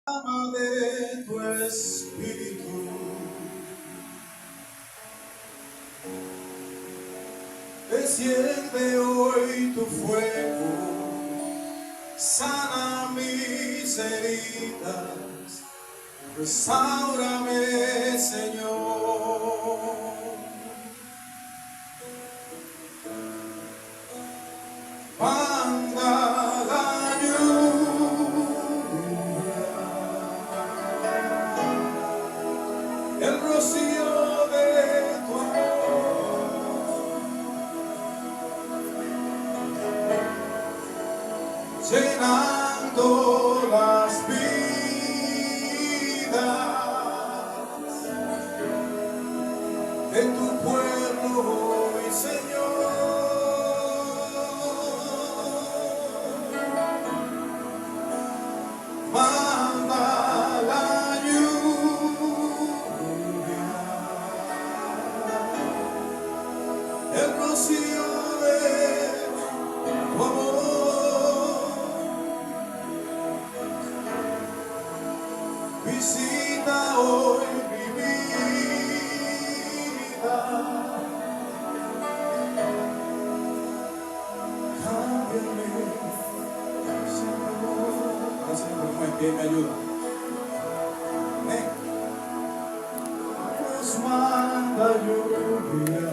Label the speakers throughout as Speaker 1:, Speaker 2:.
Speaker 1: De tu espíritu, desciende hoy tu fuego, sana mis heridas, restáurame, Señor. Manda la el rocío de tu amor, llenando las vidas de tu pueblo hoy, Señor. Manda la el rocío de tu amor, visita hoy mi vida, cámbiame, Señor. Gracias por el que me ayuda. Amén. Nos manda lluvia,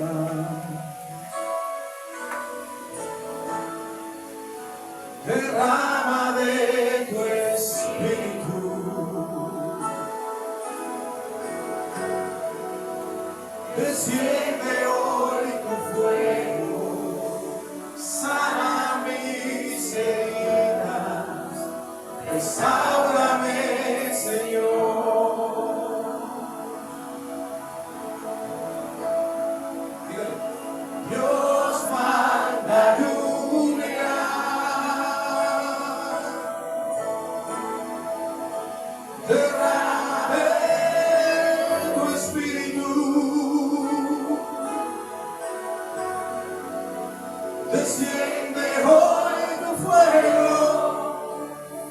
Speaker 1: derrama de tu espíritu, desciende hoy tu fuego, sana mis heridas, restáurame, Señor. Dígale. Dios manda lluvia, derrame tu espíritu, desciende hoy tu fuego,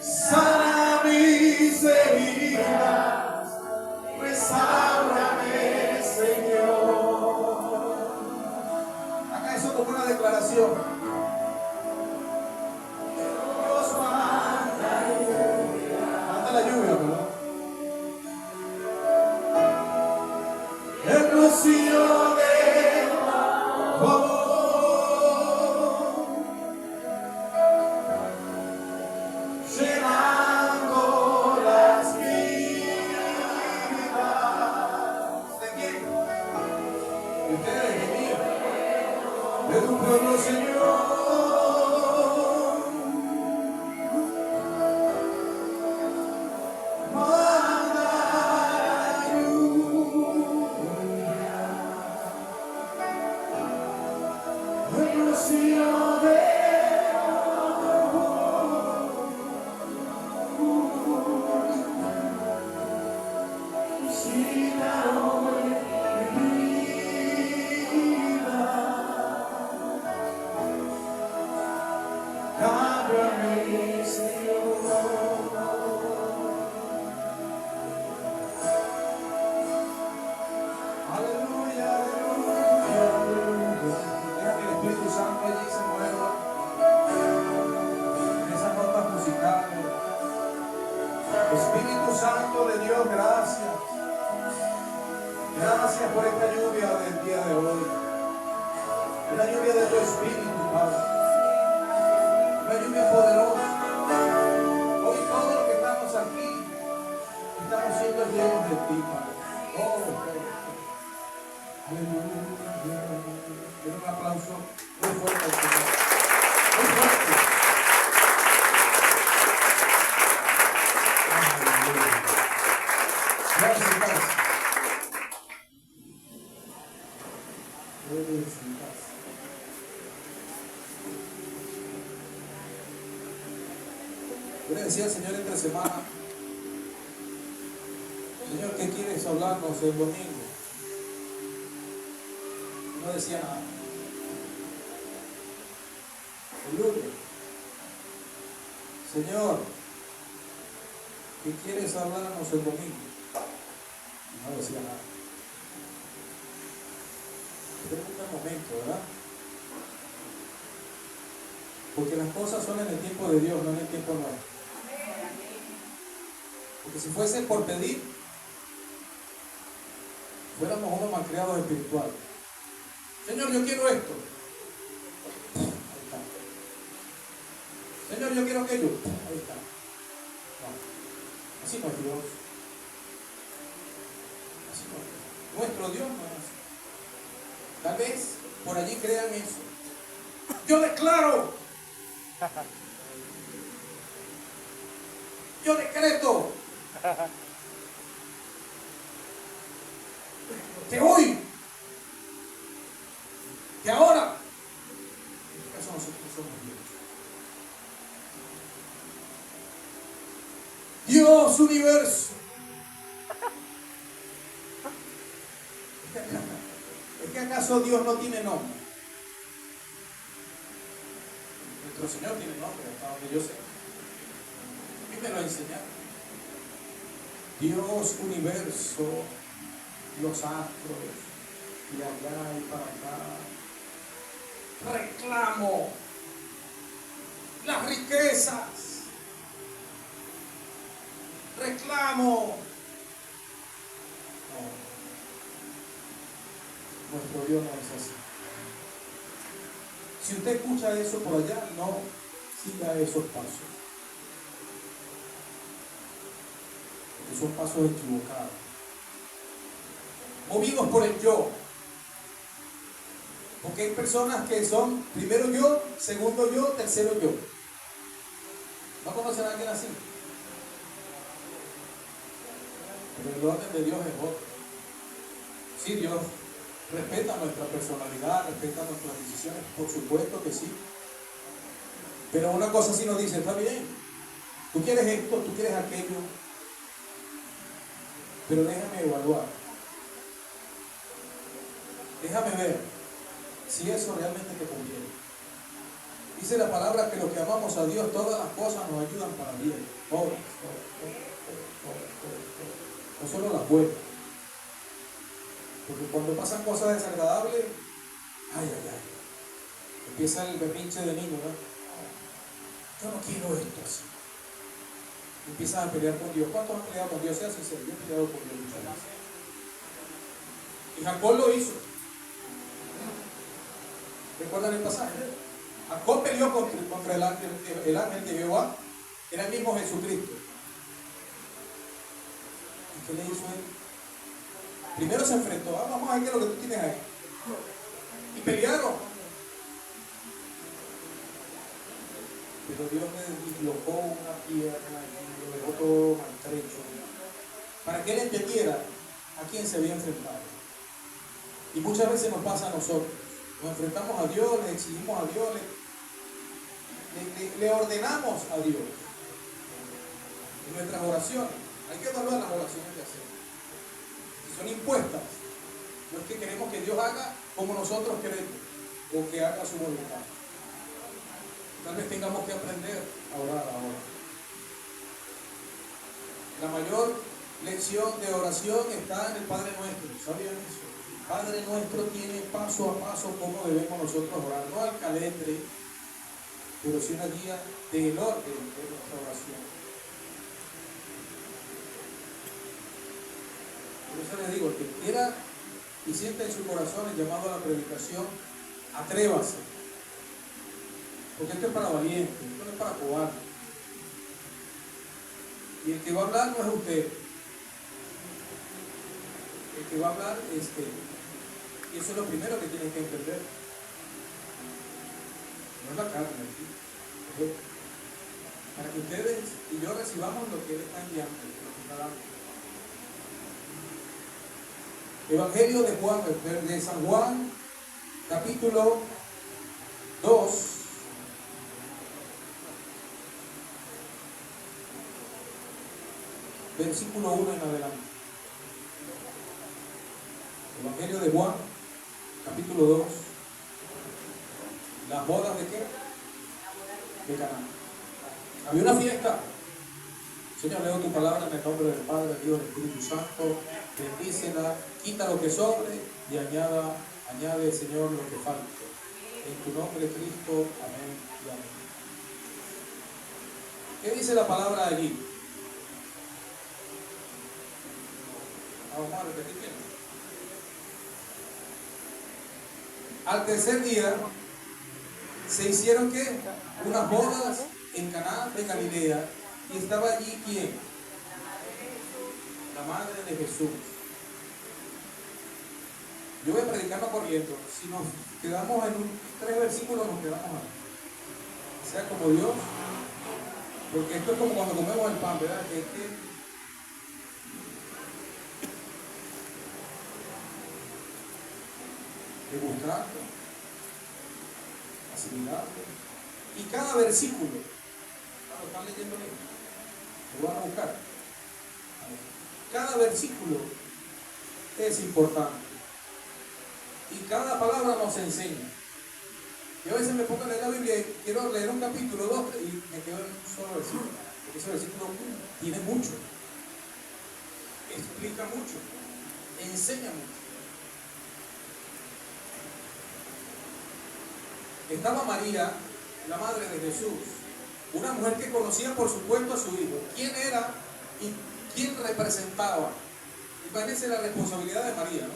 Speaker 1: sana mis heridas, restáurame, Señor. Haga eso como una declaración. Dios manda la lluvia, ¿verdad? El rocío de tu amor, llenando las vidas. ¿De quién? De ustedes, de mí, de tu pueblo, Señor. Manda lluvia, el rocío de visita hoy mi vida, cámbiame, Señor. Aleluya, aleluya, aleluya. Deja que el Espíritu Santo allí se mueva en esas notas musicales. Espíritu Santo de Dios, gracias. Gracias por esta lluvia del día de hoy. Una lluvia de tu Espíritu, Padre. Una lluvia poderosa. Hoy todos los que estamos aquí estamos siendo llenos de ti, Padre. Oh, aleluya. Den un aplauso muy fuerte al Señor. Muy fuerte. Aleluya. Gracias, gracias. Yo le decía al Señor entre semana, Señor, ¿qué quieres hablarnos el domingo? No decía nada. El lunes, Señor, ¿qué quieres hablarnos el domingo? No decía nada. Pregunta el momento, ¿verdad? Porque las cosas son en el tiempo de Dios, no en el tiempo nuestro. Porque si fuese por pedir, fuéramos unos malcriados espirituales. Señor, yo quiero esto. Ahí está. Señor, yo quiero aquello. Ahí está. No. Así no es Dios. Así no es. Nuestro Dios no es así. Tal vez por allí crean eso. Yo declaro. Yo decreto. Que hoy. Que ahora. En este caso nosotros somos Dios. Dios universo. ¿Es que acaso Dios no tiene nombre? Nuestro Señor tiene nombre, hasta donde yo sé. Y me lo enseñaron. Dios universo, los astros, y allá y para acá. Reclamo las riquezas. Reclamo. No. Nuestro Dios no es así. Si usted escucha eso por allá, no siga esos pasos. Porque son pasos equivocados. Movidos por el yo. Porque hay personas que son primero yo, segundo yo, tercero yo. ¿No conocen a alguien así? Pero el orden de Dios es otro. Sí, Dios respeta nuestra personalidad, respeta nuestras decisiones, por supuesto que sí. Pero una cosa sí nos dice, está bien, tú quieres esto, tú quieres aquello, pero déjame evaluar. Déjame ver si eso realmente te conviene. Dice la palabra que los que amamos a Dios, todas las cosas nos ayudan para bien. Todas. No solo las buenas. Porque cuando pasan cosas desagradables, ay, empieza el berrinche de niño, ¿no? Yo no quiero esto así. Empiezas a pelear con Dios. ¿Cuántos han peleado con Dios? Sea sincero, yo he peleado con Dios muchas veces. Y Jacob lo hizo. ¿Recuerdan el pasaje? Jacob peleó contra el ángel de Jehová, era el mismo Jesucristo. ¿Y qué le hizo él? Primero se enfrentó, vamos a ver qué es lo que tú tienes ahí. Y pelearon. Pero Dios le dislocó una pierna y lo dejó todo maltrecho. Para que él entendiera a quién se había enfrentado. Y muchas veces nos pasa a nosotros. Nos enfrentamos a Dios, le exigimos a Dios, le ordenamos a Dios. En nuestras oraciones, hay que evaluar las oraciones que hacemos. Si son impuestas, no es que queremos que Dios haga como nosotros queremos, o que haga su voluntad. Tal vez tengamos que aprender a orar ahora. La mayor lección de oración está en el Padre Nuestro. ¿Sabían eso? El Padre Nuestro tiene paso a paso cómo debemos nosotros orar. No al calentre, pero sí una guía del orden de nuestra oración. Por eso les digo, el que quiera y sienta en su corazón el llamado a la predicación, atrévase. Porque esto es para valientes, esto no es para cobardes. Y el que va a hablar no es usted. El que va a hablar es él. Y eso es lo primero que tienen que entender. No es la carne aquí. Para que ustedes y yo recibamos lo que Él está enviando, lo que está dando. Evangelio de Juan, de San Juan, capítulo 2. Versículo 1 en adelante. Evangelio de Juan, capítulo 2. ¿Las bodas de qué? De Caná. Había una fiesta. Señor, leo tu palabra en el nombre del Padre, del Hijo y del Espíritu Santo. Bendícela, quita lo que sobre y añade, Señor, lo que falte. En tu nombre, Cristo. Amén y amén. ¿Qué dice la palabra allí? Vamos a repetir bien. Al tercer día se hicieron ¿qué? Unas bodas en Caná de Galilea, y estaba allí ¿quién? La madre de Jesús. Yo voy a predicar no corriendo. Si nos quedamos en 3 versículos, nos quedamos ahí. Sea como Dios, porque esto es como cuando comemos el pan, ¿verdad? Degustarlo, asimilarlo. Y cada versículo, ¿lo están leyendo bien? Lo van a buscar. Cada versículo es importante. Y cada palabra nos enseña. Yo a veces me pongo a leer la Biblia y quiero leer un capítulo, 2, y me quedo en un solo versículo. Porque ese versículo tiene mucho. Explica mucho. Enseña mucho. Estaba María, la madre de Jesús, una mujer que conocía por supuesto a su hijo. ¿Quién era y quién representaba? Imagínense la responsabilidad de María, ¿no?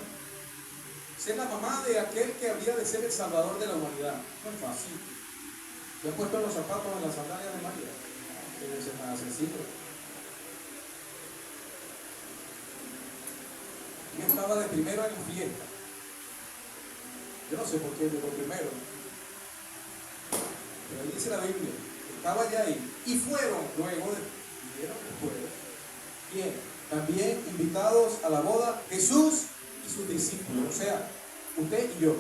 Speaker 1: Ser la mamá de aquel que habría de ser el salvador de la humanidad. No es fácil. ¿Se han puesto los zapatos en las sandalias de María? Debe ser nada sencillo. Y estaba de primero en la fiesta. Yo no sé por qué llegó primero. Pero ahí dice la Biblia, estaba ya ahí. Y fueron, vieron después, bien, también invitados a la boda Jesús y sus discípulos. O sea, usted y yo.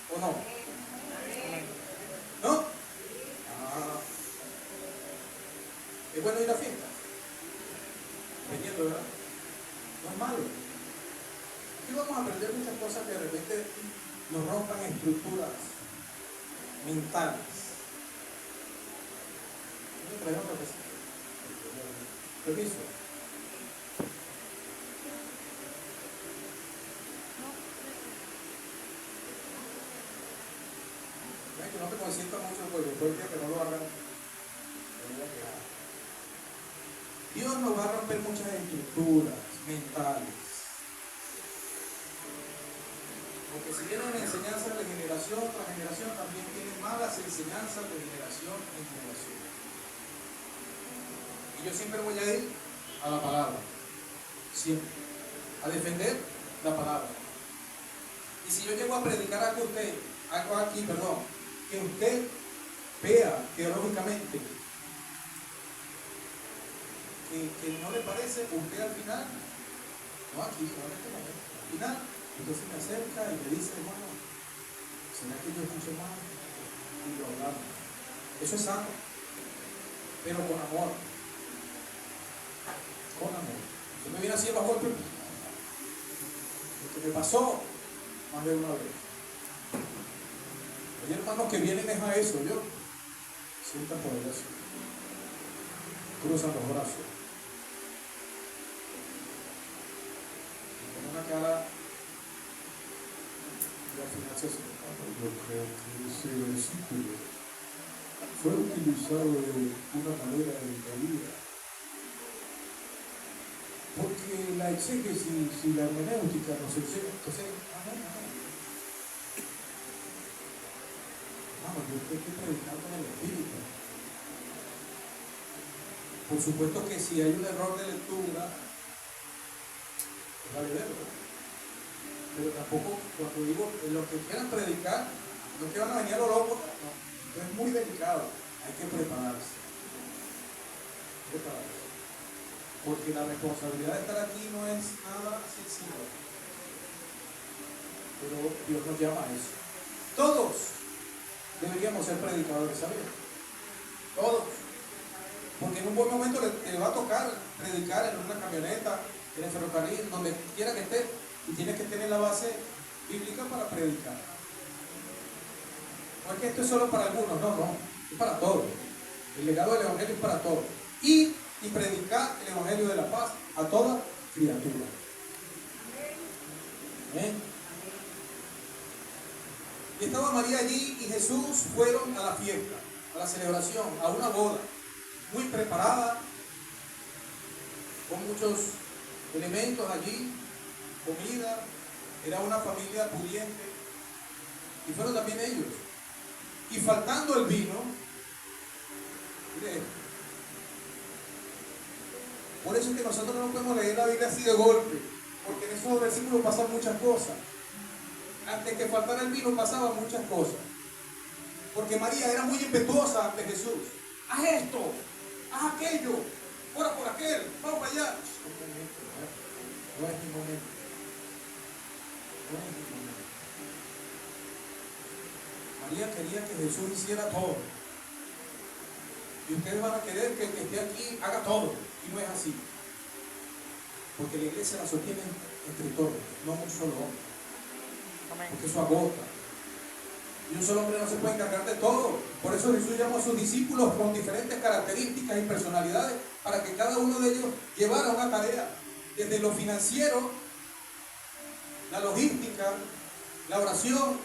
Speaker 1: ¿O no? ¿No? Ah. ¿Es bueno ir a fiesta? Veniendo, ¿verdad? No es malo. Aquí vamos a aprender muchas cosas que de repente nos rompan estructuras mentales. Permiso. Que no te consientas mucho porque después que no lo hagan. Dios nos va a romper muchas estructuras mentales. Porque si vienen enseñanzas de generación tras generación, también tienen malas enseñanzas de generación en generación. Y yo siempre voy a ir a la palabra, siempre, a defender la palabra. Y si yo llego a predicar algo aquí, que usted vea teológicamente que no le parece, usted al final, no aquí, no en este momento, al final, usted se me acerca y me dice, hermano, ¿será que yo escucho mal? Y lo hablamos. Eso es sano, pero con amor. Con amor. Usted me viene así bajo el púlpito. Lo que me pasó más de una vez. Hay hermanos que vienen es a eso, yo. Sientan por eso. Cruzan los brazos. Con una cara y al final se sientan. Yo creo que ese versículo fue utilizado de una manera indebida. Porque la exégesis y la hermenéutica nos enseñan. Entonces, yo tengo que predicar con el Espíritu. Por supuesto que si hay un error de lectura, es vale verlo. Pero tampoco, cuando digo, los que quieran predicar, no que van a venir a lo loco, no. Esto es muy delicado. Hay que prepararse. Porque la responsabilidad de estar aquí no es nada sencillo. Pero Dios nos llama a eso. Todos deberíamos ser predicadores, ¿sabes? Todos. Porque en un buen momento le va a tocar predicar en una camioneta, en el ferrocarril, donde quiera que esté, y tienes que tener la base bíblica para predicar. No es que esto es solo para algunos, no, es para todos. El legado del Evangelio es para todos. Y y predicar el evangelio de la paz a toda criatura. Amén. Y estaba María allí y Jesús fueron a la fiesta, a la celebración, a una boda, muy preparada, con muchos elementos allí, comida, era una familia pudiente, y fueron también ellos. Y faltando el vino, mire esto. Por eso es que nosotros no podemos leer la Biblia así de golpe, porque en esos versículos pasan muchas cosas. Antes que faltara el vino pasaban muchas cosas. Porque María era muy impetuosa ante Jesús. Haz esto, haz aquello, ora por aquel, vamos para allá. No es mi momento. No es mi momento. María quería que Jesús hiciera todo. Y ustedes van a querer que el que esté aquí haga todo. Y no es así. Porque la iglesia la sostiene entre todos, no un solo hombre. Porque eso agota. Y un solo hombre no se puede encargar de todo. Por eso Jesús llamó a sus discípulos con diferentes características y personalidades para que cada uno de ellos llevara una tarea. Desde lo financiero, la logística, la oración,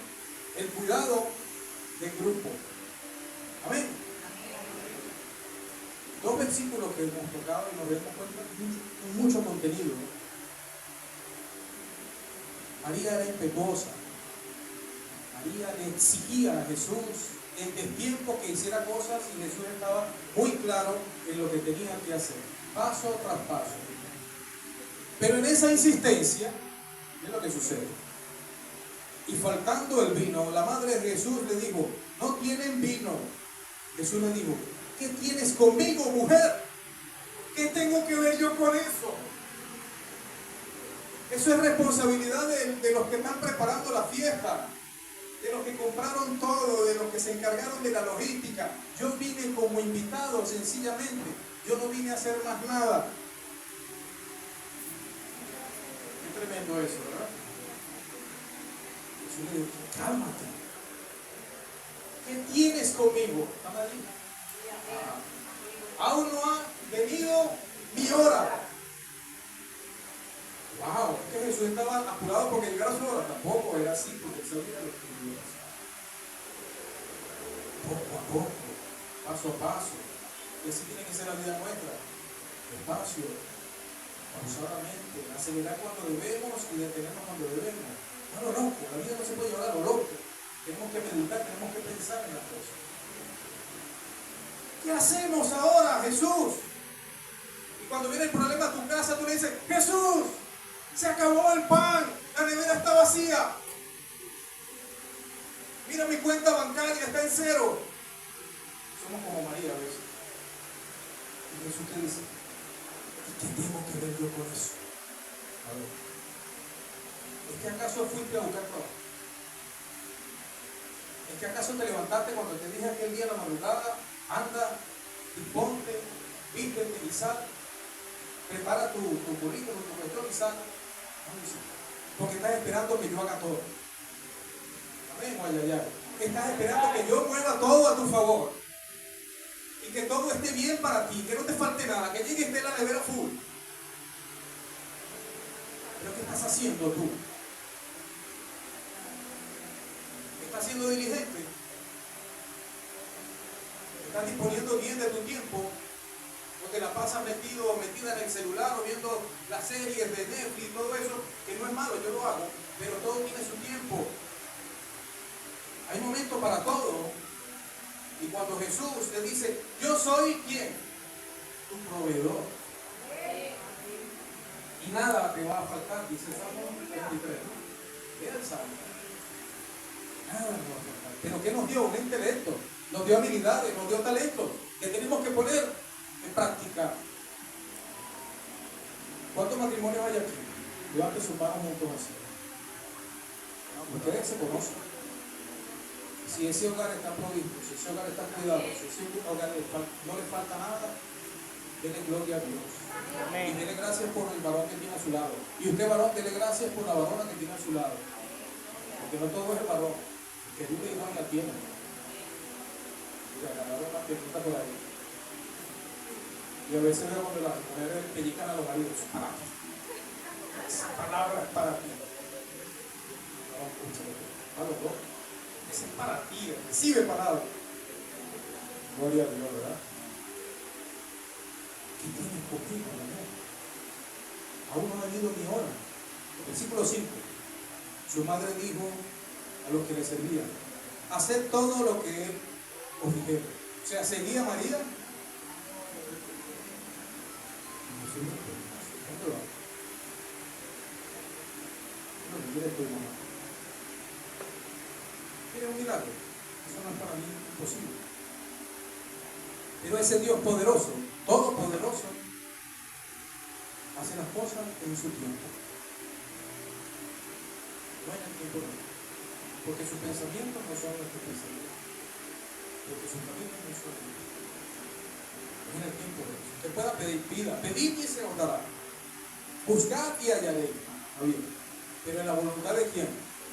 Speaker 1: el cuidado del grupo. Amén. Dos versículos que hemos tocado y nos damos cuenta de mucho contenido. María era impetuosa. María le exigía a Jesús en el tiempo que hiciera cosas y Jesús estaba muy claro en lo que tenía que hacer, paso tras paso. Pero en esa insistencia, ¿qué es lo que sucede? Y faltando el vino, la madre de Jesús le dijo, no tienen vino. Jesús le dijo, ¿qué tienes conmigo, mujer? ¿Qué tengo que ver yo con eso? Eso es responsabilidad de los que están preparando la fiesta, de los que compraron todo, de los que se encargaron de la logística. Yo vine como invitado, sencillamente. Yo no vine a hacer más nada. Qué tremendo eso, ¿verdad? Jesús le dijo, cálmate. ¿Qué tienes conmigo? ¿Están allí? Aún no ha venido mi hora. Wow, es que Jesús estaba apurado porque llegara su hora. Tampoco era así, porque él sabía lo que iba a pasar. Poco a poco, paso a paso. Y así tiene que ser la vida nuestra. Despacio, pausadamente, acelerar cuando debemos y detenernos cuando debemos. No lo loco, la vida no se puede llevar a lo loco. Tenemos que meditar, tenemos que pensar en las cosas. ¿Qué hacemos ahora, Jesús? Y cuando viene el problema a tu casa, tú le dices, Jesús, se acabó el pan, la nevera está vacía. Mira, mi cuenta bancaria está en cero. Somos como María a veces. Y Jesús te dice, ¿y qué tengo que ver yo con eso? A ver, ¿es que acaso fuiste a buscar trabajo? ¿Es que acaso te levantaste cuando te dije aquel día en la madrugada, anda, disponte, vístete y sal, prepara tu currículum, tu cuestión y sal? No dice, porque estás esperando que yo haga todo. Amén, guayayay. Estás esperando que yo mueva todo a tu favor. Y que todo esté bien para ti, que no te falte nada, que llegue y esté la nevera full. Pero ¿qué estás haciendo tú? ¿Estás siendo diligente? ¿Estás disponiendo bien de tu tiempo? ¿O te la pasas metido o metida en el celular o viendo las series de Netflix, todo eso? Que no es malo, yo lo hago, pero todo tiene su tiempo. Hay momentos para todo. Y cuando Jesús te dice, yo soy ¿quién? Tu proveedor. Y nada te va a faltar, dice el Salmo 23. Era el Salmo. Nada nos va a faltar. Pero ¿qué nos dio? Un intelecto. Nos dio habilidades, nos dio talentos que tenemos que poner en práctica. ¿Cuántos matrimonios hay aquí? Levanten sus manos juntos así. Ustedes se conocen. Si ese hogar está provisto, si ese hogar está cuidado, si ese hogar no le falta nada, denle gloria a Dios. Amén. Y denle gracias por el varón que tiene a su lado. Y usted, varón, denle gracias por la varona que tiene a su lado. Porque no todo es el varón. Que tú igual la tiene. Mira, la varona que está por ahí. Y a veces veo cuando las mujeres pellizcan a los maridos. Para ti. Esa palabra es para ti. No, escúchalo. A los dos. Esa es para ti. Recibe palabra. Gloria a Dios, ¿verdad? ¿Qué tienes contigo, amor? Aún no ha venido mi hora. Versículo 5. Su madre dijo a los que le servían: haced todo lo que os dijere. O sea, seguía a María. ¿Dónde va? No, mira esto, mamá. Mira un milagro. Eso no es para mí imposible. Pero ese Dios poderoso, todopoderoso, hace las cosas en su tiempo. No en el tiempo de Dios. Porque sus pensamientos no son nuestros pensamientos. Porque sus caminos no son nuestros. Es en el tiempo de Dios. Usted pueda pedir, pida. Pedid y se os dará. Buscad y hallaréis. Pero en la voluntad de quién?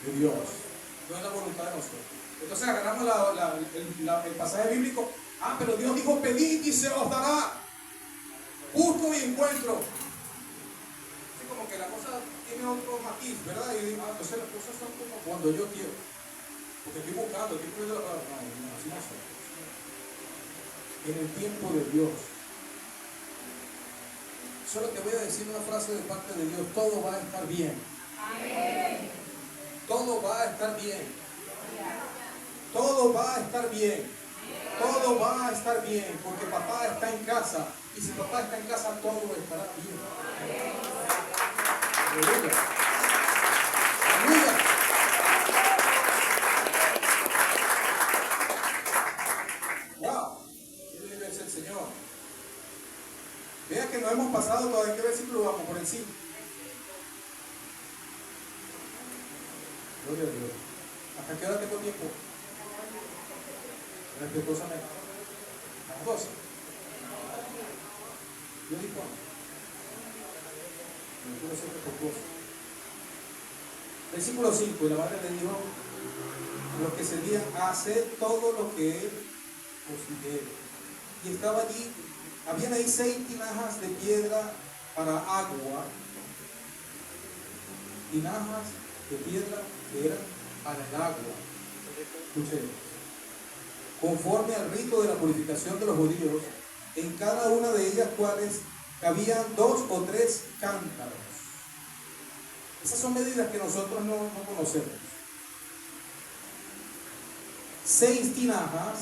Speaker 1: De Dios. No en la voluntad de nosotros. Entonces agarramos el pasaje bíblico. Ah, pero Dios dijo: pedid y se os dará. Busco y encuentro. Así como que la cosa tiene otro matiz, ¿verdad? Y digo, entonces las cosas son como cuando yo quiero. Porque estoy buscando, estoy poniendo la palabra. No, así no son. En el tiempo de Dios. Solo te voy a decir una frase de parte de Dios: todo va a estar bien. Amén. Todo va a estar bien. Todo va a estar bien. Todo va a estar bien, porque papá está en casa. Y si papá está en casa, todo estará bien. Aleluya. Aleluya. Wow. Qué lindo es el Señor. Vea que no hemos pasado todavía. ¿Qué versículo vamos por encima? Gloria a Dios. ¿Hasta qué hora tengo tiempo? Respetuosamente. A las 12. Yo dispongo. Me quiero ser respetuoso. Versículo 5. Y la madre le dijo a los que servían: haced todo lo que él os dijere. Y estaba allí, habían ahí 6 tinajas de piedra para agua. Tinajas de piedra que eran para el agua. Escuchen. Conforme al rito de la purificación de los judíos, en cada una de ellas cuales cabían 2 o 3 cántaros. Esas son medidas que nosotros no conocemos. 6 tinajas,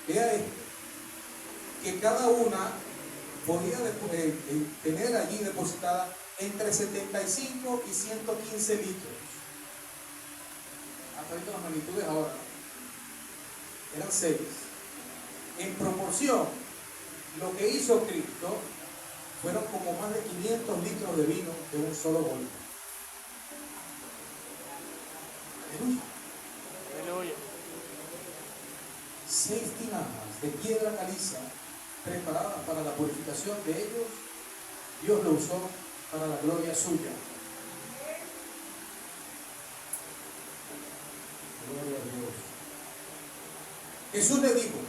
Speaker 1: vea esto, que cada una podía tener allí depositada entre 75 y 115 litros. Hasta ahorita las magnitudes ahora. Eran 6. En proporción, lo que hizo Cristo fueron como más de 500 litros de vino de un solo golpe. Aleluya. Aleluya. 6 tinajas de piedra caliza preparadas para la purificación de ellos. Dios lo usó para la gloria suya. Gloria a Dios. Jesús les dijo,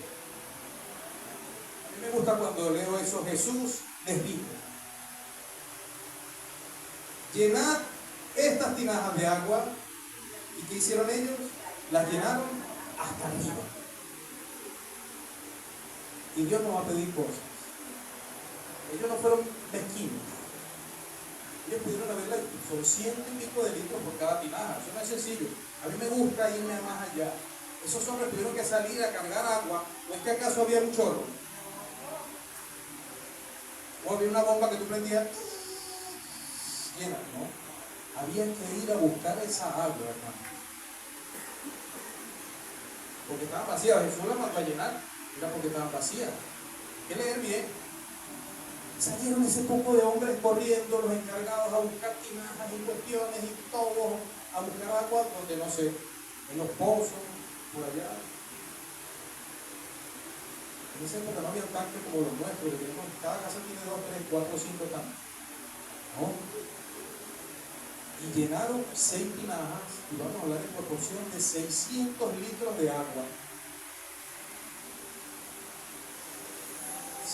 Speaker 1: a mí me gusta cuando leo eso, Jesús les dijo: llenad estas tinajas de agua. ¿Y qué hicieron ellos? Las llenaron hasta arriba. Y Dios nos va a pedir cosas. Ellos no fueron mezquinos. Ellos pudieron haberla, son 100 y pico de litros por cada tinaja. Eso no es sencillo. A mí me gusta irme más allá. Esos hombres tuvieron que salir a cargar agua. ¿No es que acaso había un chorro? ¿O había una bomba que tú prendías? Llena, ¿no? Había que ir a buscar esa agua, hermano. Porque estaban vacías. Jesús la mandó a llenar. Era porque estaban vacías. Hay que leer bien. Salieron ese poco de hombres corriendo, los encargados a buscar tinajas y cuestiones y todo, a buscar agua donde no sé, en los pozos, por allá. En esa época no había tanques como los nuestros, que tenemos, cada casa tiene 2, 3, 4, 5 tanques. ¿No? Y llenaron 6 tinajas, y vamos a hablar en proporción de 600 litros de agua.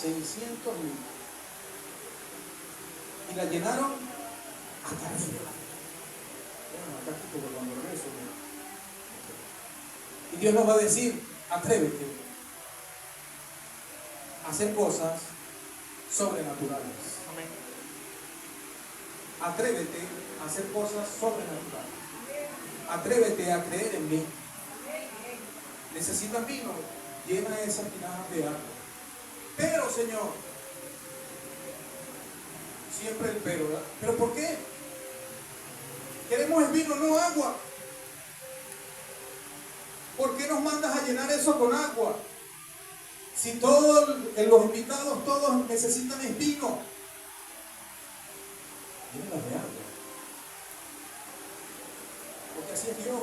Speaker 1: 600 litros. Y la llenaron hasta arriba. Bueno, acá aquí porque cuando regreso. Y Dios nos va a decir, atrévete a hacer cosas sobrenaturales.
Speaker 2: Amén.
Speaker 1: Atrévete a hacer cosas sobrenaturales. Atrévete a creer en mí. Necesitas vino, llena esas tinajas de agua. Pero, Señor, siempre el pero, ¿verdad? ¿Pero por qué? Queremos el vino, no agua. ¿Por qué nos mandas a llenar eso con agua? Si todos los invitados, todos necesitan el vino. Llénalas de agua. Porque así es Dios.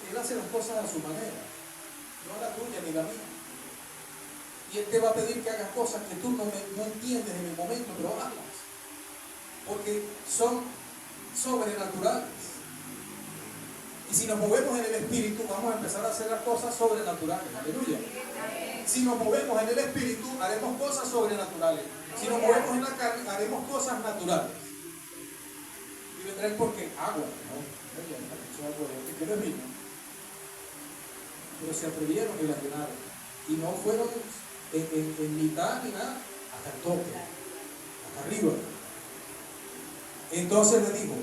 Speaker 1: Él hace las cosas a su manera, no a la tuya ni la mía. Y Él te va a pedir que hagas cosas que tú no entiendes en el momento, pero hazlas. Porque son sobrenaturales. Y si nos movemos en el Espíritu, vamos a empezar a hacer las cosas sobrenaturales. Aleluya. Si nos movemos en el Espíritu, haremos cosas sobrenaturales. Si nos movemos en la carne, haremos cosas naturales. Y vendrá el porqué. Agua. No, agua que no es vino. Pero se atrevieron y la llenaron. Y no fueron en mitad ni nada, hasta el tope, hasta arriba. Entonces le dijo,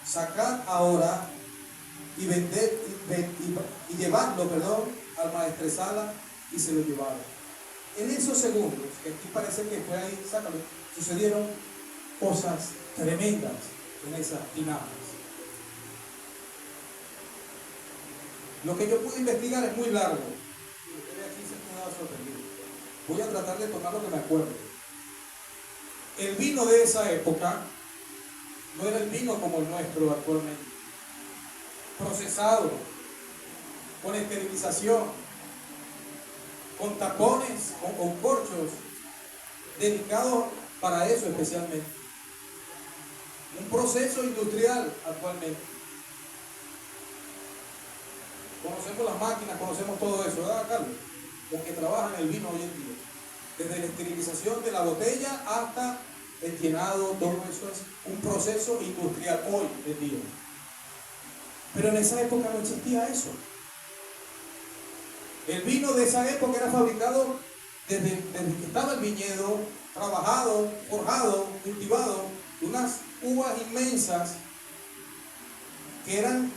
Speaker 1: sacad ahora y vended y llevadlo, al maestresala, y se lo llevaron. En esos segundos, que aquí parece que fue ahí, sácalo, sucedieron cosas tremendas en esas tinajas. Lo que yo pude investigar es muy largo. Ustedes aquí se han quedado sorprendidos. Voy a tratar de tomar lo que me acuerdo. El vino de esa época no era el vino como el nuestro actualmente. Procesado, con esterilización, con tapones, con corchos, dedicados para eso especialmente. Un proceso industrial actualmente. Conocemos las máquinas, conocemos todo eso, ¿verdad, Carlos? Los que trabajan el vino hoy en día. Desde la esterilización de la botella hasta el llenado, todo eso es un proceso industrial hoy en día. Pero en esa época no existía eso. El vino de esa época era fabricado desde que estaba el viñedo, trabajado, forjado, cultivado, unas uvas inmensas que eran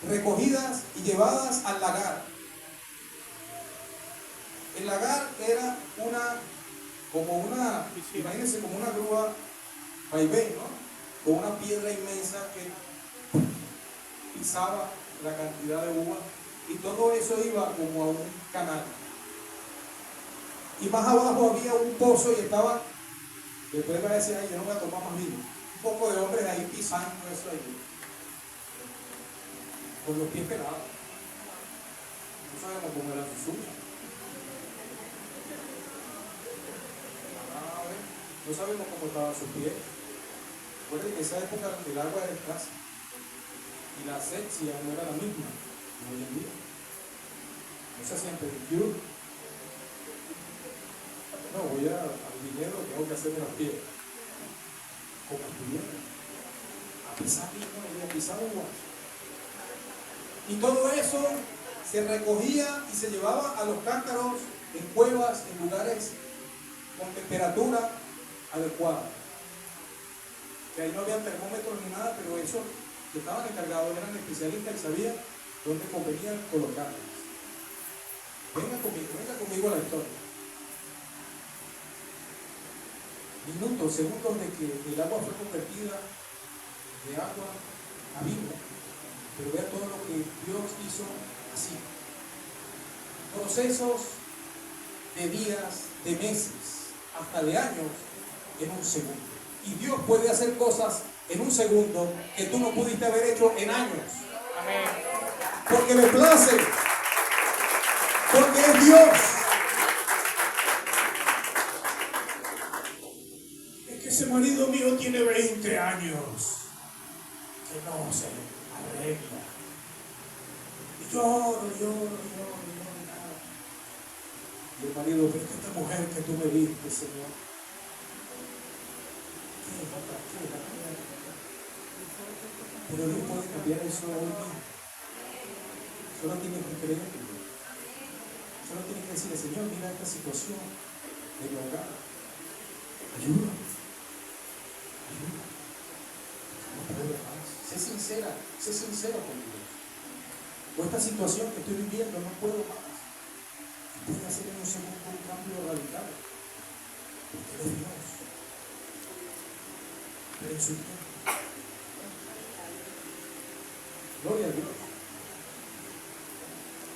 Speaker 1: recogidas y llevadas al lagar. El lagar era imagínense como una grúa vaivén, ¿no? Con una piedra inmensa que pisaba la cantidad de uva y todo eso iba como a un canal. Y más abajo había un pozo y estaba, después va a decir, ay, yo no voy a tomar más vino. Un poco de hombres ahí pisando eso ahí. Con los pies pelados. No sabemos cómo eran sus uñas. No sabemos cómo estaban sus pies. Recuerden que en esa época el agua era escasa. Y la asepsia no era la misma como hoy en día. No se hacían pedicure. No, voy al dinero, tengo que hacerme los pies. Como estuvieron. A pisar vino y a pisar agua. Y todo eso se recogía y se llevaba a los cántaros en cuevas, en lugares con temperatura adecuada. Que ahí no había termómetros ni nada, pero esos que estaban encargados eran especialistas y sabían dónde convenía colocarlos. Venga conmigo a la historia. Minutos, segundos de que el agua fue convertida de agua a vino. Pero vea todo lo que Dios hizo así. Procesos de días, de meses, hasta de años en un segundo. Y Dios puede hacer cosas en un segundo que tú no pudiste haber hecho en años.
Speaker 2: Amén.
Speaker 1: Porque le place. Porque es Dios. Es que ese marido mío tiene 20 años. Que no se arregla. Y lloro. Y el marido, pero es que esta mujer que tú me diste, Señor, qué. Pero Dios puede cambiar eso hoy mismo. Solo tienes que creerlo. Solo tienes que decirle, Señor, mira esta situación de mi hogar. Ayúdame. No puedo más. Sé sincera con Dios. O esta situación que estoy viviendo, no puedo más. Y puede hacer en un segundo un cambio radical. Porque Él es Dios. Pero en su tiempo. Gloria a Dios.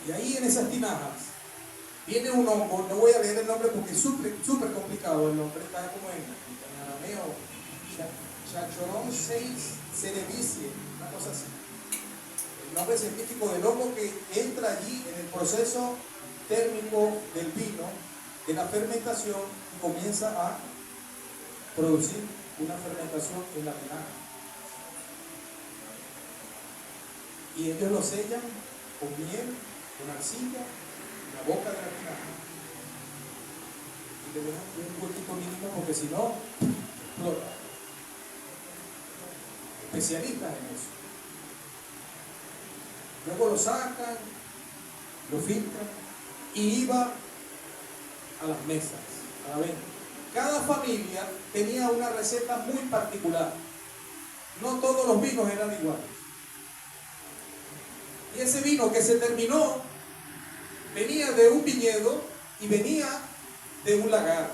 Speaker 1: Y ahí en esas tinajas viene un hongo, no voy a leer el nombre porque es súper complicado, el nombre está como en arameo, Chachorón 6 cerevisiae, una cosa así. El nombre científico del hongo que entra allí en el proceso térmico del vino, de la fermentación, y comienza a producir una fermentación en la tinaja. Y ellos lo sellan con miel, con arcilla, en la boca de la tinaja. Y le dejan un huequito mínimo porque si no, explota. Especialistas en eso. Luego lo sacan, lo filtran y iba a las mesas, a la venta. Cada familia tenía una receta muy particular. No todos los vinos eran iguales. Y ese vino que se terminó venía de un viñedo y venía de un lagar,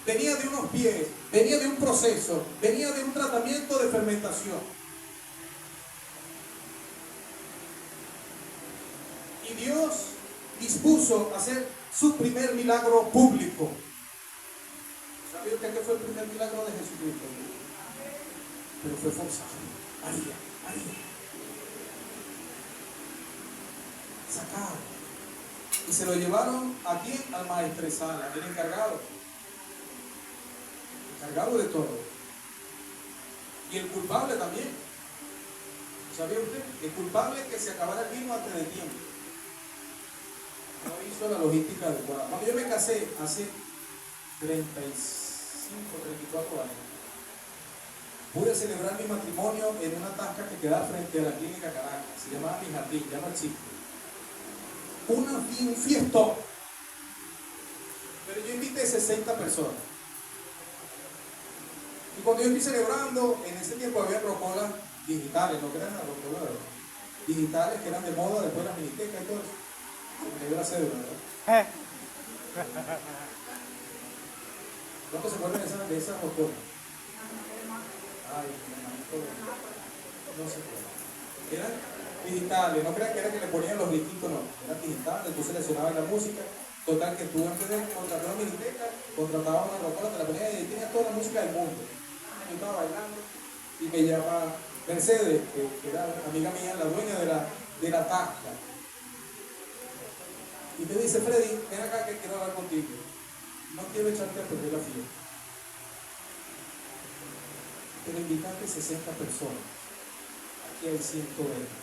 Speaker 1: venía de unos pies, venía de un proceso, venía de un tratamiento de fermentación. Y Dios dispuso hacer su primer milagro público. ¿Sabía usted qué fue el primer milagro de Jesucristo? Pero fue forzado. María. Sacado. Y se lo llevaron aquí al maestresala, el encargado de todo. Y el culpable también. ¿Sabía usted? El culpable que se acabara el vino antes de tiempo. No hizo la logística adecuada. Cuando yo me casé hace 34 años, pude celebrar mi matrimonio en una tasca que quedaba frente a la clínica Caracas. Se llamaba Mi Jardín, ya no existe. Un fiestón. Pero yo invité 60 personas. Y cuando yo estoy celebrando, en ese tiempo había rocolas digitales, no que eran rocolas digitales que eran de moda después de la miniteca y todo eso. Se me dio la cédula, ¿verdad? ¿Cuántos se acuerdan de esas rocolas? Ay, no sé. Eran digitales, no crean que era que le ponían los disquitos, no. Eran digitales, tú seleccionabas la música. Total, que tú antes de contratar una miniteca, contratabas una rocola, te la ponías y ahí tenías toda la música del mundo. Yo estaba bailando y me llama Mercedes, que era amiga mía, la dueña de la tasca. Y me dice, Freddy, ven acá que quiero hablar contigo. No quiero echarte a perder la fiesta. Pero invitaste 60 personas. Aquí hay 120.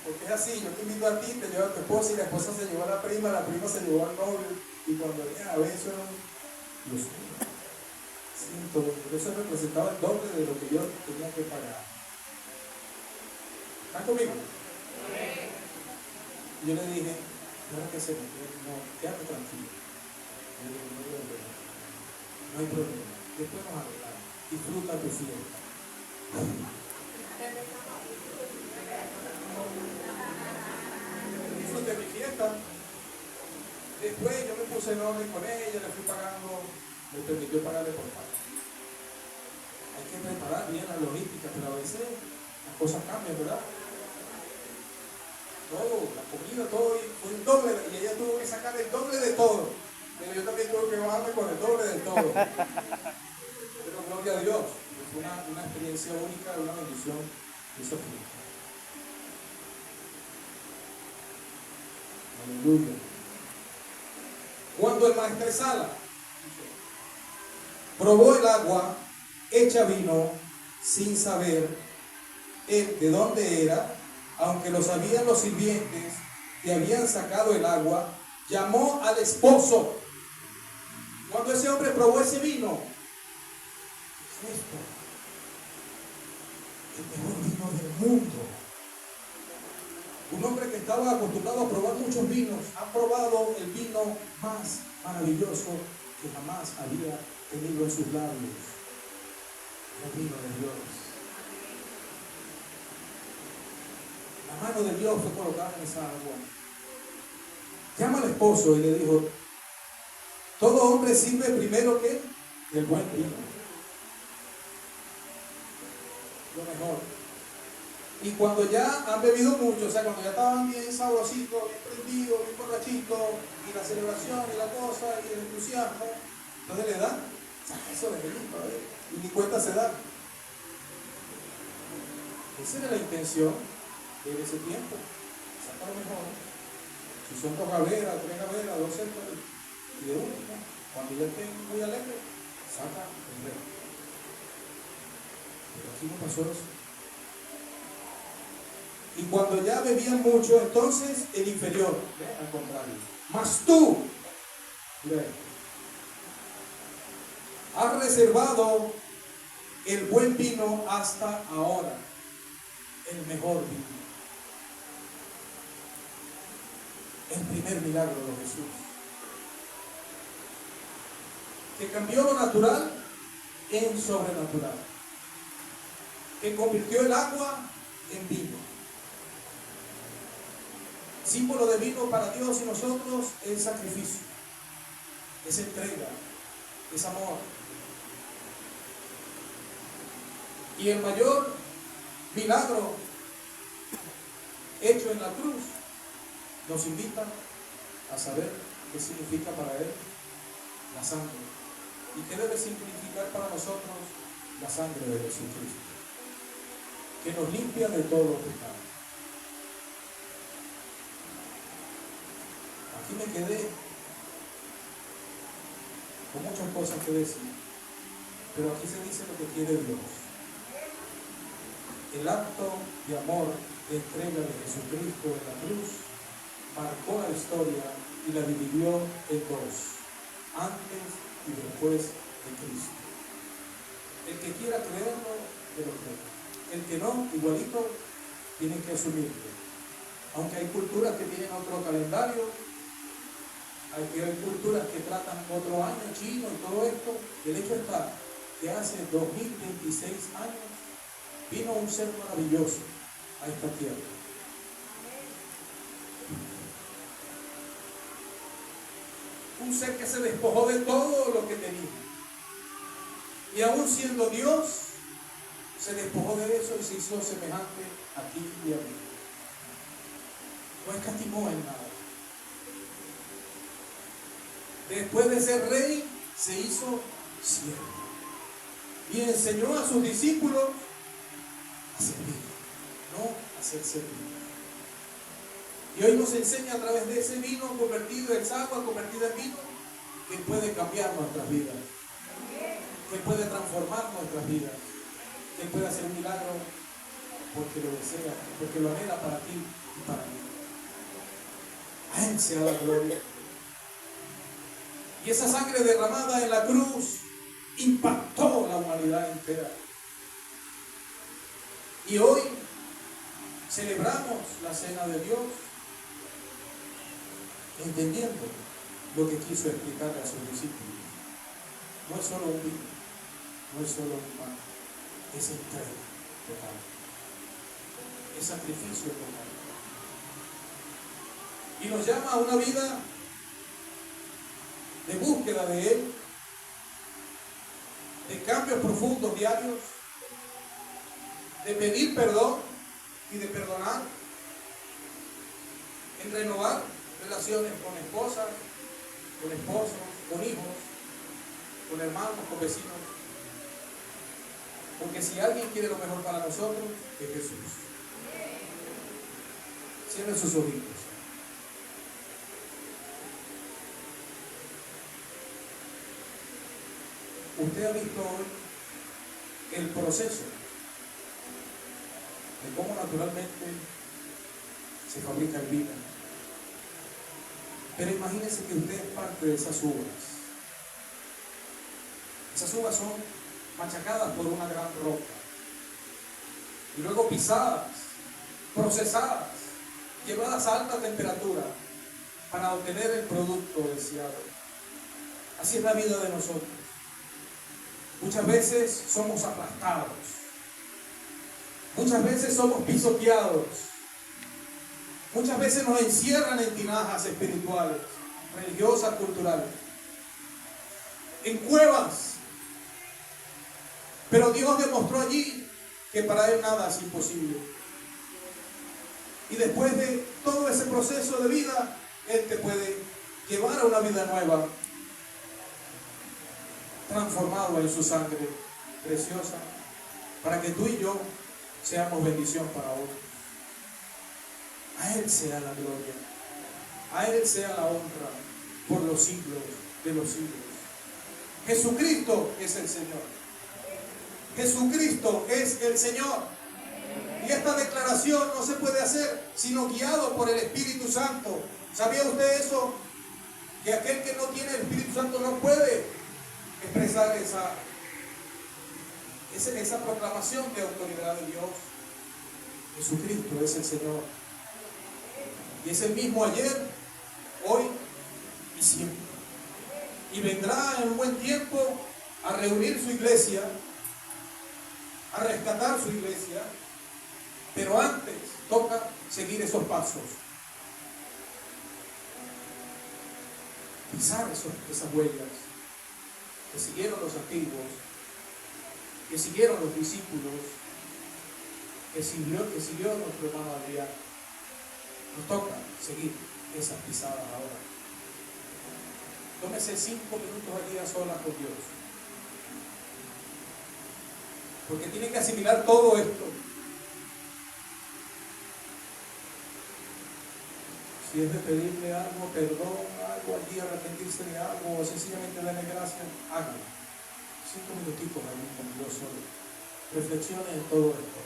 Speaker 1: Porque es así, yo te invito a ti, te llevo a tu esposa y la esposa se llevó a la prima se llevó al novio. Y cuando venía a ver eso eran los 120. Eso representaba el doble de lo que yo tenía que pagar. ¿Están conmigo? Y yo le dije, ¿ahora qué hacemos? No, quédate tranquilo. Yo le dije, no hay problema. Después nos arreglamos. Disfruta tu fiesta. Disfruté mi fiesta. Después yo me puse en orden con ella, le fui pagando, me permitió pagarle por parte. Hay que preparar bien la logística, pero a veces las cosas cambian, ¿verdad? Todo, la comida, todo, fue un doble, y ella tuvo que sacar el doble de todo. Pero yo también tuve que bajarme con el doble de todo. Pero gloria a Dios, fue una experiencia única, una bendición de esos días. Aleluya. Cuando el maestresala probó el agua hecha vino sin saber él de dónde era, aunque lo sabían los sirvientes, que habían sacado el agua, llamó al esposo. Cuando ese hombre probó ese vino, ¿qué es esto? El mejor vino del mundo. Un hombre que estaba acostumbrado a probar muchos vinos, ha probado el vino más maravilloso que jamás había tenido en sus labios. El vino de Dios. La mano de Dios fue colocada en esa agua. Llama al esposo y le dijo: todo hombre sirve primero que el buen vino, lo mejor. Y cuando ya han bebido mucho, o sea, cuando ya estaban bien sabrositos, bien prendidos, bien borrachitos, y la celebración y la cosa y el entusiasmo, entonces le dan eso de vino, y ni cuenta se da. Esa era la intención de ese tiempo, sacar lo mejor. Si son 2 gaveras, 3 gaveras, 2 centros, y de uno, ¿no? Cuando ya estén muy alegres, saca el resto. Pero aquí no pasó eso. Y cuando ya bebían mucho, entonces el inferior, al contrario, mas tú, has reservado el buen vino hasta ahora, el mejor vino. El primer milagro de Jesús, que cambió lo natural en sobrenatural, que convirtió el agua en vino. Símbolo de vino para Dios y nosotros es sacrificio, es entrega, es amor. Y el mayor milagro hecho en la cruz nos invita a saber qué significa para Él la sangre y qué debe significar para nosotros la sangre de Jesucristo, que nos limpia de todos los pecados. Aquí me quedé con muchas cosas que decir, pero aquí se dice lo que quiere Dios. El acto de amor, de entrega de Jesucristo en la cruz marcó la historia y la dividió en 2, antes y después de Cristo. El que quiera creerlo, que lo crea. El que no, igualito, tiene que asumirlo. Aunque hay culturas que tienen otro calendario, hay culturas que tratan otro año chino y todo esto, el hecho está que hace 2026 años vino un ser maravilloso a esta tierra. Un ser que se despojó de todo lo que tenía. Y aún siendo Dios, se despojó de eso y se hizo semejante a ti y a mí. No escatimó en nada. Después de ser rey, se hizo siervo. Y enseñó a sus discípulos a servir, no a ser servido. Y hoy nos enseña a través de ese vino convertido en agua, convertido en vino, que puede cambiar nuestras vidas, que puede transformar nuestras vidas, que puede hacer un milagro porque lo desea, porque lo anhela para ti y para mí. A Él sea la gloria. Y esa sangre derramada en la cruz impactó la humanidad entera. Y hoy celebramos la cena de Dios, entendiendo lo que quiso explicarle a sus discípulos. No es solo un vino, no es solo un pan, es entrega total, es sacrificio total. Y nos llama a una vida de búsqueda de Él, de cambios profundos diarios, de pedir perdón y de perdonar, en renovar relaciones con esposas, con esposos, con hijos, con hermanos, con vecinos. Porque si alguien quiere lo mejor para nosotros, es Jesús. Cierren sus ojitos. Usted ha visto hoy el proceso de cómo naturalmente se fabrica el vino. Pero imagínense que usted es parte de esas uvas. Esas uvas son machacadas por una gran roca y luego pisadas, procesadas, llevadas a alta temperatura para obtener el producto deseado. Así es la vida de nosotros. Muchas veces somos aplastados, muchas veces somos pisoteados, muchas veces nos encierran en tinajas espirituales, religiosas, culturales, en cuevas. Pero Dios demostró allí que para Él nada es imposible. Y después de todo ese proceso de vida, Él te puede llevar a una vida nueva, transformado en su sangre preciosa, para que tú y yo seamos bendición para otros. A Él sea la gloria, a Él sea la honra por los siglos de los siglos. Jesucristo es el Señor. Jesucristo es el Señor. Y esta declaración no se puede hacer sino guiado por el Espíritu Santo. ¿Sabía usted eso? Que aquel que no tiene el Espíritu Santo no puede expresar esa proclamación de autoridad de Dios. Jesucristo es el Señor. Y es el mismo ayer, hoy y siempre. Y vendrá en un buen tiempo a reunir su iglesia, a rescatar su iglesia, pero antes toca seguir esos pasos, pisar esas huellas que siguieron los antiguos, que siguieron los discípulos, que siguió nuestro hermano Adrián. Nos toca seguir esas pisadas ahora. Tómese 5 minutos al día solas con Dios, porque tienen que asimilar todo esto. Si es de pedirle algo, perdón, algo allí, arrepentirse de algo, o sencillamente darle gracias, hágalo. 5 minutitos allí con Dios solo. Reflexione en todo esto.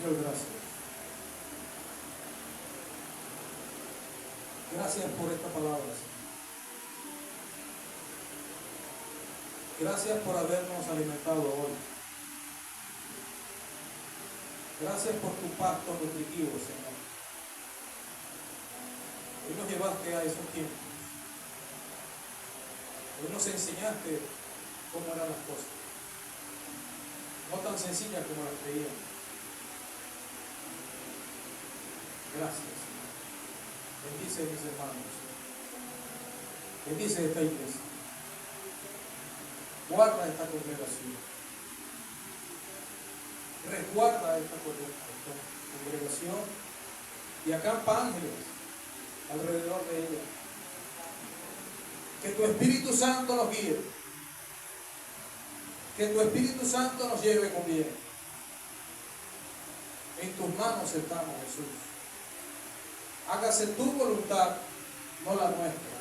Speaker 1: Señor, gracias. Gracias por esta palabra, Señor. Gracias por habernos alimentado hoy. Gracias por tu pacto nutritivo, Señor. Hoy nos llevaste a esos tiempos. Hoy nos enseñaste cómo eran las cosas. No tan sencillas como las creíamos. Gracias. Bendice a mis hermanos. Bendice esta iglesia. Guarda esta congregación. Resguarda esta congregación y acampa ángeles alrededor de ella. Que tu Espíritu Santo nos guíe. Que tu Espíritu Santo nos lleve con bien. En tus manos estamos, Jesús. Hágase tu voluntad, no la nuestra.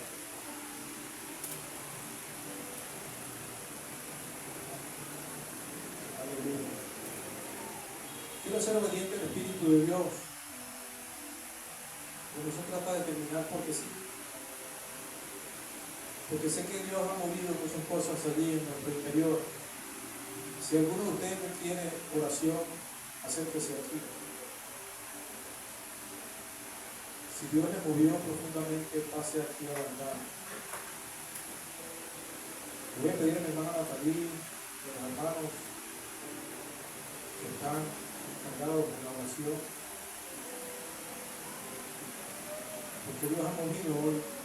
Speaker 1: Aleluya. Quiero ser obediente al Espíritu de Dios. Pero eso trata de terminar porque sí. Porque sé que Dios ha movido muchas cosas allí en nuestro interior. Si alguno de ustedes tiene oración, acérquese aquí. Si Dios le movió profundamente, pase aquí a la verdad. Le voy a pedir a mi hermana Natalí, a los hermanos que están encargados de la oración, porque Dios ha movido hoy.